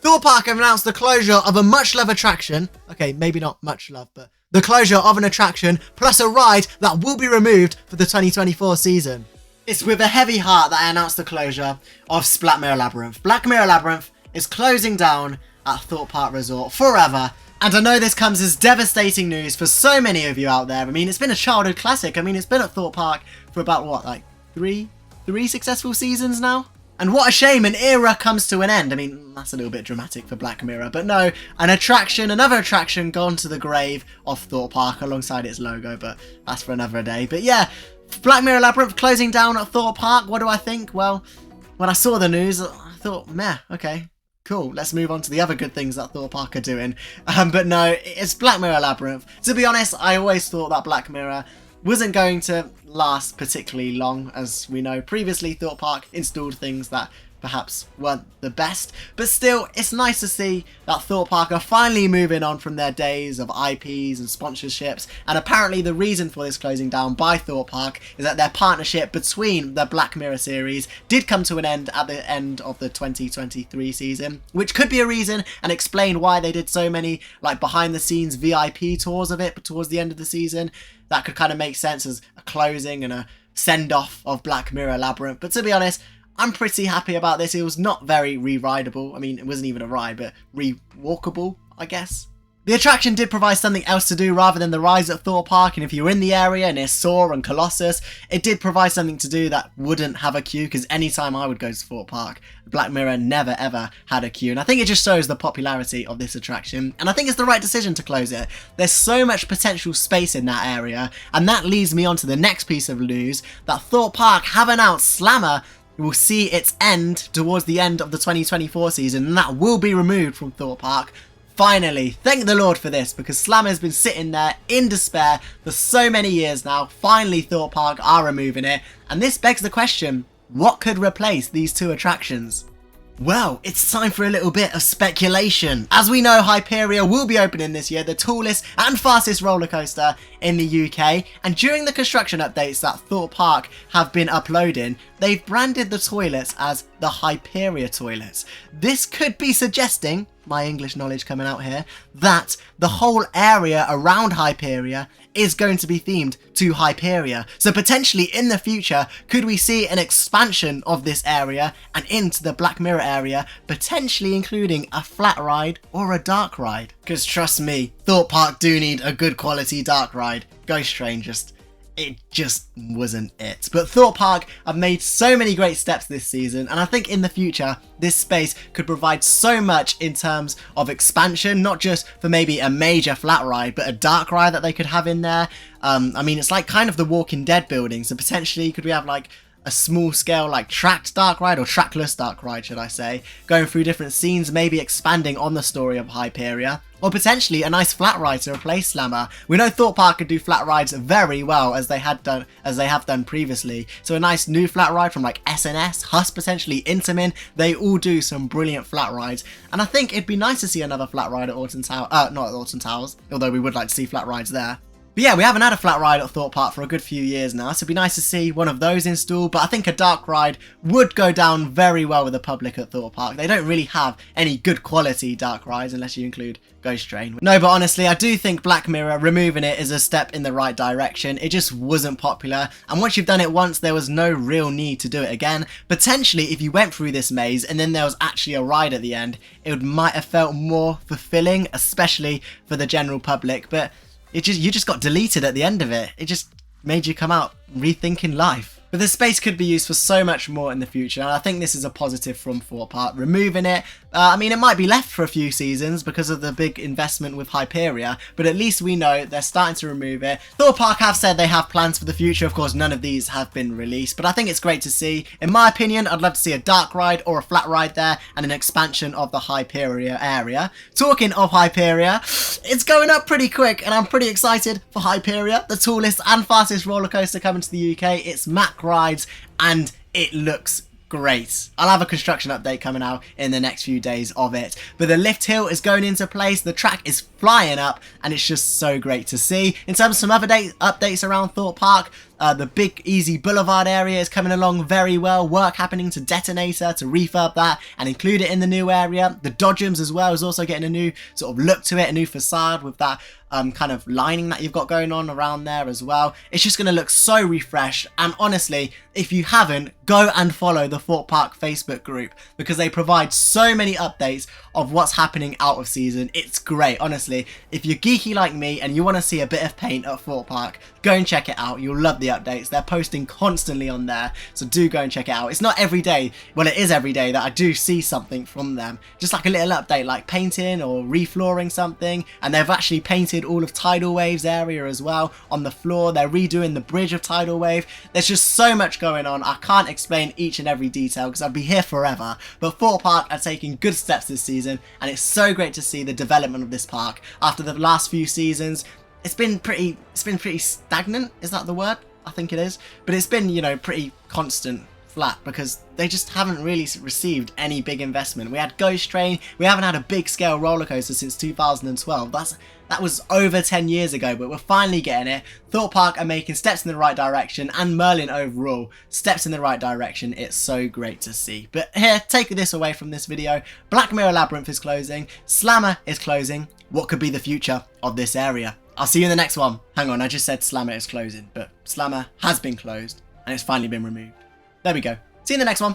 Thorpe Park have announced the closure of a much-loved attraction. Okay, maybe not much love, but the closure of an attraction plus a ride that will be removed for the 2024 season. It's with a heavy heart that I announced the closure of Black Mirror Labyrinth. Black Mirror Labyrinth is closing down at Thorpe Park Resort forever. And I know this comes as devastating news for so many of you out there. I mean, it's been a childhood classic. I mean, it's been at Thorpe Park for about, what, like three successful seasons now? And what a shame an era comes to an end. I mean, that's a little bit dramatic for Black Mirror. But no, another attraction gone to the grave of Thorpe Park alongside its logo. But that's for another day. But yeah, Black Mirror Labyrinth closing down at Thorpe Park. What do I think? Well, when I saw the news, I thought, meh, okay. Cool, let's move on to the other good things that Thorpe Park are doing. But no, it's Black Mirror Labyrinth. To be honest, I always thought that Black Mirror wasn't going to last particularly long. As we know, previously Thorpe Park installed things that perhaps weren't the best. But still, it's nice to see that Thorpe Park are finally moving on from their days of IPs and sponsorships. And apparently the reason for this closing down by Thorpe Park is that their partnership between the Black Mirror series did come to an end at the end of the 2023 season, which could be a reason and explain why they did so many like behind the scenes VIP tours of it but towards the end of the season. That could kind of make sense as a closing and a send-off of Black Mirror Labyrinth. But to be honest, I'm pretty happy about this. It was not very re-rideable. I mean, it wasn't even a ride, but re-walkable, I guess. The attraction did provide something else to do rather than the rides at Thorpe Park, and if you were in the area near Saw and Colossus, it did provide something to do that wouldn't have a queue, because anytime I would go to Thorpe Park, Black Mirror never ever had a queue, and I think it just shows the popularity of this attraction, and I think it's the right decision to close it. There's so much potential space in that area, and that leads me on to the next piece of news, that Thorpe Park have announced Slammer will see its end towards the end of the 2024 season, and that will be removed from Thorpe Park. Finally, thank the Lord for this, because Slammer's been sitting there in despair for so many years now. Finally, Thorpe Park are removing it, and this begs the question, what could replace these two attractions? Well, it's time for a little bit of speculation. As we know, Hyperia will be opening this year, the tallest and fastest roller coaster in the UK, and during the construction updates that Thorpe Park have been uploading, they've branded the toilets as the Hyperia toilets. This could be suggesting, my English knowledge coming out here, that the whole area around Hyperia is going to be themed to Hyperia. So potentially in the future, could we see an expansion of this area and into the Black Mirror area, potentially including a flat ride or a dark ride? Because trust me, Thorpe Park do need a good quality dark ride. Ghost Train it just wasn't it. But Thorpe Park have made so many great steps this season, and I think in the future this space could provide so much in terms of expansion, not just for maybe a major flat ride, but a dark ride that they could have in there. I mean, it's like kind of the Walking Dead building, so potentially could we have like a small scale like tracked dark ride, or trackless dark ride should I say, going through different scenes, maybe expanding on the story of Hyperia, or potentially a nice flat ride to replace Slammer. We know Thorpe Park could do flat rides very well as they have done previously, so a nice new flat ride from like SNS, Huss, potentially Intamin, they all do some brilliant flat rides, and I think it'd be nice to see another flat ride at Alton Towers, not at Alton Towers, although we would like to see flat rides there. But yeah, we haven't had a flat ride at Thorpe Park for a good few years now, so it'd be nice to see one of those installed, but I think a dark ride would go down very well with the public at Thorpe Park. They don't really have any good quality dark rides unless you include Ghost Train. No, but honestly, I do think Black Mirror removing it is a step in the right direction. It just wasn't popular, and once you've done it once, there was no real need to do it again. Potentially, if you went through this maze and then there was actually a ride at the end, it might have felt more fulfilling, especially for the general public, but you just got deleted at the end of it. It just made you come out rethinking life. But the space could be used for so much more in the future, and I think this is a positive from Thorpe Park. Removing it, I mean, it might be left for a few seasons because of the big investment with Hyperia, but at least we know they're starting to remove it. Thorpe Park have said they have plans for the future. Of course, none of these have been released, but I think it's great to see. In my opinion, I'd love to see a dark ride or a flat ride there, and an expansion of the Hyperia area. Talking of Hyperia, it's going up pretty quick, and I'm pretty excited for Hyperia, the tallest and fastest roller coaster coming to the UK. It's Mack rides, and it looks great. I'll have a construction update coming out in the next few days of it, but the lift hill is going into place, the track is flying up, and it's just so great to see. In terms of some other updates around Thorpe Park, The Big Easy Boulevard area is coming along very well. Work happening to Detonator to refurb that and include it in the new area. The Dodgems as well is also getting a new sort of look to it, a new facade with that kind of lining that you've got going on around there as well. It's just going to look so refreshed, and honestly, if you haven't, go and follow the Thorpe Park Facebook group because they provide so many updates of what's happening out of season. It's great, honestly. If you're geeky like me and you want to see a bit of paint at Thorpe Park, go and check it out. You'll love the updates. They're posting constantly on there, so do go and check it out. It's not every day, well it is every day that I do see something from them, just like a little update like painting or reflooring something, and they've actually painted all of Tidal Wave's area as well on the floor. They're redoing the bridge of Tidal Wave. There's just so much going on. I can't explain each and every detail because I'd be here forever, but Thorpe Park are taking good steps this season, and it's so great to see the development of this park after the last few seasons. It's been pretty stagnant, is that the word? I think it is, but it's been, you know, pretty constant flat because they just haven't really received any big investment. We had Ghost Train, we haven't had a big scale roller coaster since 2012. That was over 10 years ago, but we're finally getting it. Thorpe Park are making steps in the right direction, and Merlin overall steps in the right direction. It's so great to see. But here, take this away from this video. Black Mirror Labyrinth is closing, Slammer is closing. What could be the future of this area? I'll see you in the next one. Hang on, I just said Slammer is closing, but Slammer has been closed and it's finally been removed. There we go. See you in the next one.